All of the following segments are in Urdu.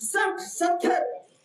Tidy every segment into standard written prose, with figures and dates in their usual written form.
60, 70,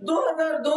2002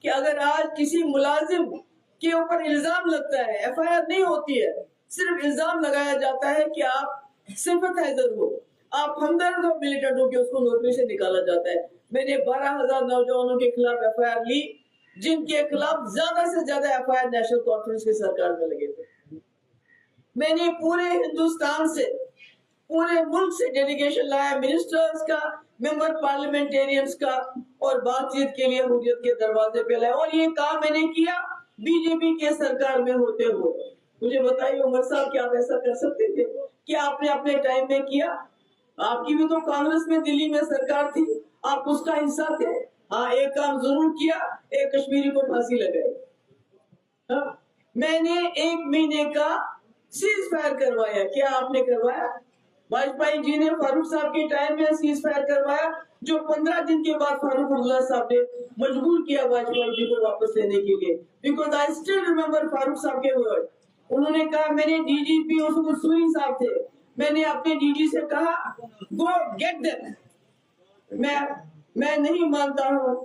کہ اگر آج کسی ملازم کے اوپر الزام لگتا ہے, ایف آئی آر نہیں ہوتی ہے, صرف الزام لگایا جاتا ہے کہ آپ صفت حیدر ہو, آپ ہمدرد ہو ملیٹنٹ ہو, کہ اس کو نوکری سے نکالا جاتا ہے. میں نے 12,000 نوجوانوں کے خلاف ایف آئی آر لی, جن کے خلاف زیادہ سے زیادہ F I R national conference کی سرکار میں لگے تھے. میں نے پورے ہندوستان سے, پورے ملک سے ڈیلیگیشن لایا, منسٹرز کا, ممبر پارلیمنٹیرینز کا, اور بات چیت کے لیے حریت کے دروازے پہ لائے. اور یہ کام میں نے کیا بی جے پی کے سرکار میں ہوتے ہوئے. مجھے بتائیے عمر صاحب, کیا آپ ایسا کر سکتے تھے؟ کیا آپ نے اپنے ٹائم میں کیا؟ آپ کی بھی تو کانگریس میں دلی میں سرکار تھی, آپ اس کا حصہ تھے. ہاں, ایک کام ضرور کیا, ایک کشمیری کو پھانسی لگائی. میں نے 1 مہینے کا سیز فائر کروایا. کیا آپ نے کروایا؟ واجپئی جی نے فاروق صاحب کے ٹائم میں سیز فائر کروایا, جو 15 دن کے بعد فاروق عبداللہ صاحب نے مجبور کیا واجپئی جی کو واپس لینے کے لیے. بیکاز آئی اسٹل ریمبر فاروق صاحب کے ورڈ. انہوں نے کہا, میں نے ڈی جی پی اس وقت سوئی صاحب تھے, میں نے اپنے ڈی جی سے کہا گو گیٹ دیم, میں نہیں مانتا ہوں.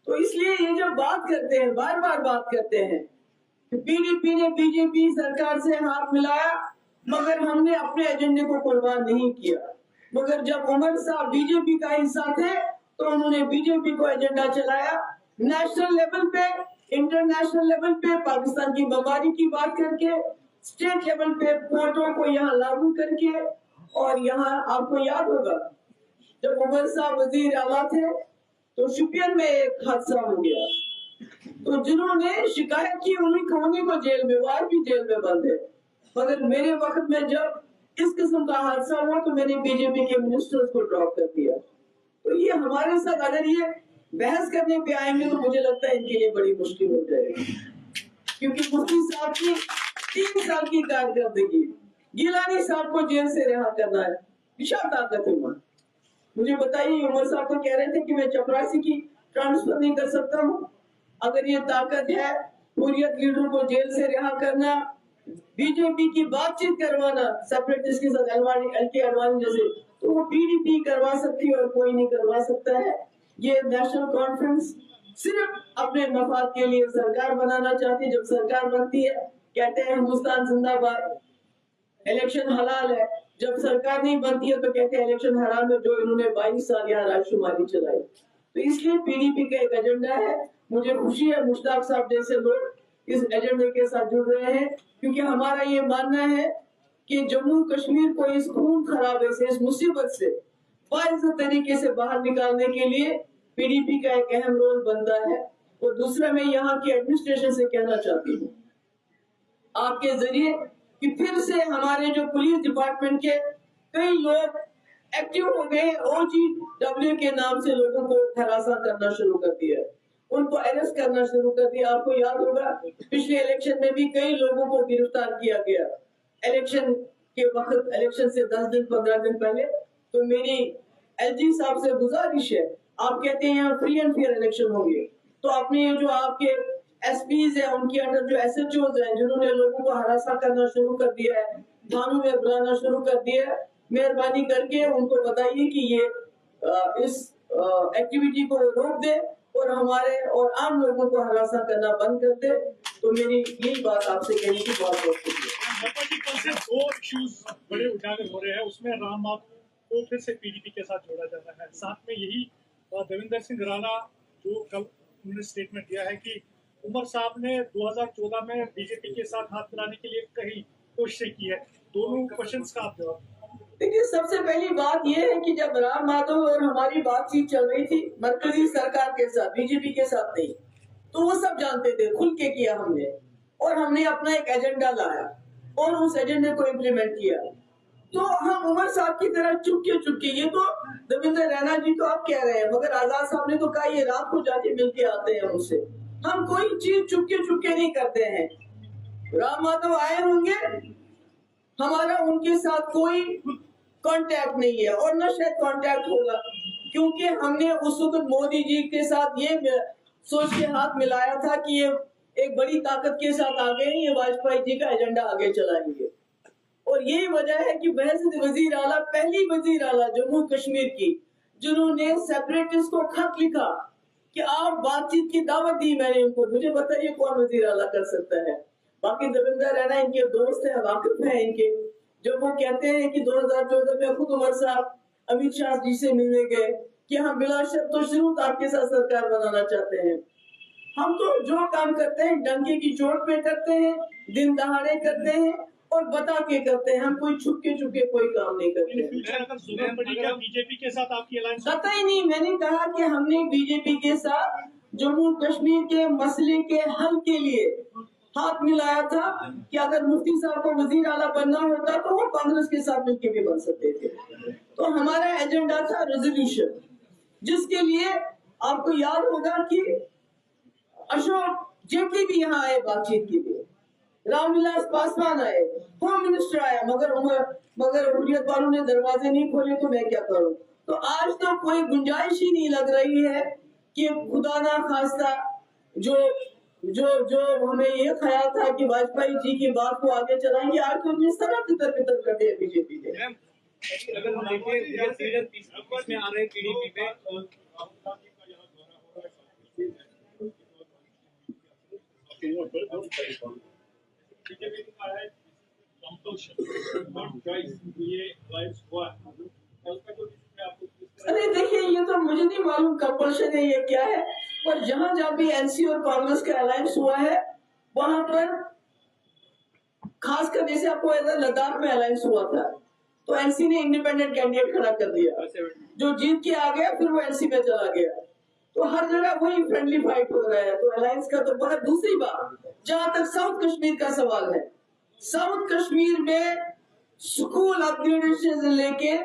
تو اس لیے یہ جو بات کرتے ہیں, بار بار بات کرتے ہیں, پی ڈی پی نے بی جے پی سرکار سے ہاتھ ملایا, مگر ہم نے اپنے ایجنڈے کو قربان نہیں کیا. مگر جب عمر صاحب بی جے پی کا حصہ تھے تو انہوں نے بی جے پی کو ایجنڈا چلایا, نیشنل لیول پہ, انٹرنیشنل لیول پہ پاکستان کی بمباری کی بات کر کے, اسٹیٹ لیول پہ کوٹوں کو یہاں لاگو کر کے. اور یہاں آپ کو یاد ہوگا جب عمر صاحب وزیر اعلیٰ تھے تو شپین میں ایک حادثہ ہو گیا, تو جنہوں نے شکایت کی انہیں کو جیل میں, وہ آج بھی جیل میں بند ہے. مگر میرے وقت میں جب اس قسم کا حادثہ ہوا تو میں نے بی جے پی کے منسٹرز کو ڈراپ کر دیا. تو یہ ہمارے ساتھ اگر یہ بحث کرنے پہ آئیں گے تو مجھے لگتا ہے ان کے لیے بڑی مشکل ہو جائے گی, کیونکہ مفتی صاحب کی 3 سال کی کارکردگی, گیلانی صاحب کو جیل سے رہا کرنا ہے, وشال طاقت ہے. مجھے بتائیے, عمر صاحب تو کہہ رہے تھے کہ میں چپراسی کی ٹرانسفر نہیں کر سکتا ہوں. اگر یہ طاقت ہے حریت لیڈر کو جیل سے رہا کرنا, بی جے پی کی بات چیت کروانا سیپریٹسٹ کے ساتھ, ایل کے اڈوانی جیسے, تو وہ پی ڈی پی کروا سکتی ہے اور کوئی نہیں کروا سکتا ہے. یہ نیشنل کانفرنس صرف اپنے مفاد کے لیے سرکار بنانا چاہتی ہے. جب سرکار بنتی ہے کہتے ہیں ہندوستان زندہ باد, الیکشن حلال ہے. جب سرکار نہیں بنتی ہے تو کہتے ہیں الیکشن حرام ہے, جو انہوں نے 22 سال یہاں رائے شماری چلائی. تو اس لیے پی ڈی پی کا ایک ایجنڈا ہے. مجھے خوشی ہے مشتاق صاحب جیسے لوگ اس ایجنڈے کے ساتھ جڑ رہے ہیں, کیونکہ ہمارا یہ ماننا ہے کہ جموں کشمیر کو اس خون خرابے سے, اس مصیبت سے باعزت طریقے سے باہر نکالنے کے لیے پی ڈی پی کا ایک اہم رول بنتا ہے. اور دوسرا میں یہاں کی ایڈمنسٹریشن سے کہنا چاہتی ہوں آپ کے ذریعے کہ پھر سے ہمارے جو پولیس ڈپارٹمنٹ کے کئی لوگ ایکٹیو ہو گئے, او جی ڈبلیو کے نام سے لوگوں کو ہراساں کرنا شروع کر دیا, ان کو اریسٹ کرنا شروع کر دیا. آپ کو یاد ہوگا پچھلے الیکشن میں بھی کئی لوگوں کو گرفتار کیا گیا الیکشن کے وقت, الیکشن سے 10 دن 15 دن پہلے. تو میری ایل جی صاحب سے گزارش ہے, آپ کہتے ہیں یہاں فری اینڈ فیئر الیکشن ہوں گے, تو اپنے جو آپ کے ایس پیز ہیں, ان کے انڈر جو ایس ایچ اوز ہیں جنہوں نے لوگوں کو ہراساں کرنا شروع کر دیا ہے, تھانوں میں بلانا شروع کر دیا ہے, مہربانی کر کے ان کو بتائیے کہ یہ اس ایکٹیویٹی کو روک دے اور ہمارے اور عام لوگوں کو ہراساں کرنا بند کر دے. تو میری یہی بات آپ سے کہنے کی بہت بہت شکریہ. 2 ایشوز بڑے اجاگر ہو رہے ہیں, اس میں رام مادھو کو پھر سے پی ڈی پی کے ساتھ جوڑا جاتا ہے. ساتھ میں یہی دیویندر سنگھ رانا جو کل انہوں نے اسٹیٹمنٹ دیا ہے کہ عمر صاحب نے 2014 میں بی جے پی کے ساتھ ہاتھ ملانے کے لیے کئی کوششیں کی ہے. دونوں کوشچنز کا آپ جواب. دیکھیے, سب سے پہلی بات یہ ہے کہ جب رام مادھو اور ہماری بات چیت چل رہی تھی مرکزی سرکار کے ساتھ, بی جے پی کے ساتھ نہیں, تو وہ سب جانتے تھے, کھل کے کیا ہم نے, اور ہم نے اپنا ایک ایجنڈا لایا اور اس ایجنڈے کو امپلیمنٹ کیا. تو ہم عمر صاحب کی طرح چپ کے یہ تو دیویندر رینا جی تو آپ کہہ رہے ہیں, مگر آزاد صاحب نے تو کہا یہ رات کو جا کے مل کے آتے ہیں ان سے. ہم کوئی چیز چپ کے نہیں کرتے ہیں. رام مادھو آئے ہوں گے, ہمارا ان کے ساتھ کوئی کانٹیکٹ نہیں ہے اور نہ شاید کانٹیکٹ ہوگا, کیونکہ ہم نے اس وقت مودی جی کے ساتھ یہ سوچ کے ہاتھ ملایا تھا کہ یہ ایک بڑی طاقت کے ساتھ آگے ہیں, یہ واجپئی جی کا ایجنڈا آگے چلائیں گے. اور یہی وجہ ہے کہ بحث وزیر اعلیٰ, پہلی وزیر اعلیٰ جموں کشمیر کی جنہوں نے سیپریٹسٹ کو خط لکھا کہ آپ بات چیت کی دعوت دی میں نے ان کو. مجھے بتائیے کون وزیر اعلیٰ کر سکتا ہے؟ باقی دیویندر رینا ان کے دوست ہیں, واقف ہیں ان کے. جب وہ کہتے ہیں کہ 2014 میں خود عمر صاحب امت شاہ جی سے ملنے گئے کہ ہم بلا شرط و شروط آپ کے ساتھ سرکار بنانا چاہتے ہیں. ہم تو جو کام کرتے ہیں ڈنکے کی چوٹ پہ کرتے ہیں, دن دہاڑے کرتے ہیں اور بتا کے کرتے ہیں. ہم کوئی چھپ کے کوئی کام نہیں کرتے. اگر ضرورت پڑی کیا بی جے پی کے ساتھ آپ کی الائنس؟ قطعی نہیں. میں نے کہا کہ ہم نے بی جے پی کے ساتھ جموں کشمیر کے مسئلے کے حل کے لیے ہاتھ ملایا تھا کہ اگر مفتی صاحب کو وزیر اعلیٰ بننا ہوتا تو وہ کانگریس کے ساتھ مل کے بھی بن سکتے تھے. تو ہمارا ایجنڈا تھا ریزولوشن, جس کے لیے آپ کو یاد ہوگا کہ اشوک جیٹلی بھی یہاں آئے بات چیت کے لیے, رام ولاس پاسوان آئے, ہوم منسٹر آیا, مگر حریت والوں نے دروازے نہیں کھولے تو میں کیا کروں. تو آج تو کوئی گنجائش ہی نہیں لگ رہی ہے کہ خدا نہ خواستہ جو ہمیں یہ خیال تھا کہ واجپئی جی کی بات کو آگے چلائیں گے, آج تو جس طرح تتر پتر کر دیا بی جے پی نے. اگر ہم دیکھیں اس میں آ رہے پی ڈی پی پہ ارے دیکھیے یہ تو مجھے نہیں معلوم کمپلشن ہے یہ کیا ہے, پر جہاں جہاں بھی این سی اور کانگریس کا الائنس ہوا ہے وہاں پر خاص کر جیسے آپ کو لداخ میں الائنس ہوا تھا تو این سی نے انڈیپینڈنٹ کینڈیڈیٹ کھڑا کر دیا, جو جیت کے آ گیا پھر وہ این سی میں چلا گیا. تو ہر جگہ وہی فرینڈلی فائٹ ہو رہا ہے. تو الائنس کا تو بہت. دوسری بات, جہاں تک ساؤتھ کشمیر کا سوال ہے, ساؤتھ کشمیر میں اسکول اپگریڈیشن سے لے کے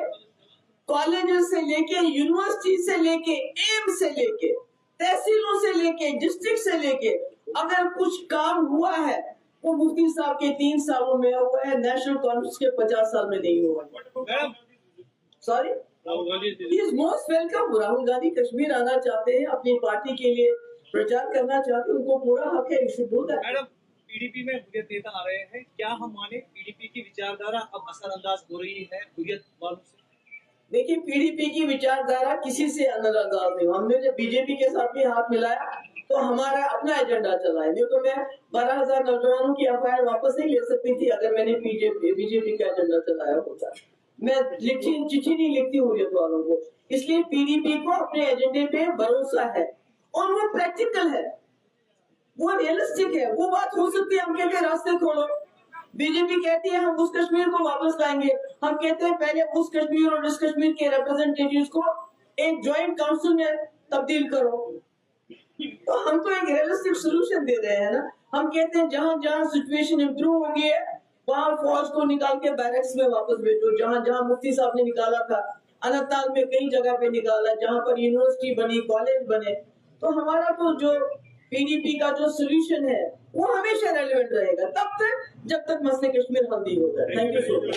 کالجز سے لے کے یونیورسٹی سے لے کے ایم سے لے کے تحصیلوں سے لے کے ڈسٹرکٹ سے لے کے اگر کچھ کام ہوا ہے وہ مفتی صاحب کے 3 سالوں میں ہوا ہے, نیشنل کانفرنس کے 50 سال میں نہیں ہوا. Sorry, he is most welcome. Rahul Gandhi Kashmir آنا چاہتے ہیں, اپنی پارٹی کے لیے پرچار کرنا چاہتے ہیں, ان کو پورا حق ہے. میڈم پی ڈی پی میں حریت نیتا آ رہے ہیں, کیا ہم مانے پی ڈی پی کی وچاردھارا اب اثر انداز ہو رہی ہے حریت والوں سے؟ دیکھیے پی ڈی پی کی وچاردھارا کسی سے انداز نہیں. ہم نے جب بی جے پی کے ساتھ بھی ہاتھ ملایا تو ہمارا اپنا ایجنڈا چلا ہے. نہیں تو میں 12,000 نوجوانوں کی FIR واپس نہیں لے سکتی تھی اگر میں نے بی جے پی کا ایجنڈا چلایا ہوتا. میں چٹھی نہیں لکھتی حریت والوں کو, اس لیے پی ڈی پی کو اپنے ایجنڈے پہ بھروسہ ہے اور وہ پریکٹیکل ہے, وہ ریئلسٹک ہے. وہ بات ہو سکتی ہے ہم کہتے ہیں راستے کھولو, بی جے پی کہتی ہے ہم اس کشمیر کو واپس لائیں گے, ہم کہتے ہیں پہلے اس کشمیر اور اس کشمیر کے ریپرزنٹیٹیوز کو ایک جوائنٹ کاؤنسل میں تبدیل کرو. تو ہم تو ایک ریئلسٹک سولوشن دے رہے ہیں نا. ہم کہتے ہیں جہاں جہاں سچویشن امپروو ہو گئی ہے وہاں فوج کو نکال کے بیرکس میں واپس بھیجو. جہاں جہاں مفتی صاحب نے نکالا تھا, اننت ناگ میں کئی جگہ پہ نکالا جہاں پر یونیورسٹی بنی, کالج بنے. تو ہمارا تو جو پی ڈی پی کا جو سولوشن ہے وہ ہمیشہ ریلیونٹ رہے گا تب تک جب تک مسئلہ کشمیر حل نہیں ہوتا ہے. Thank you so much.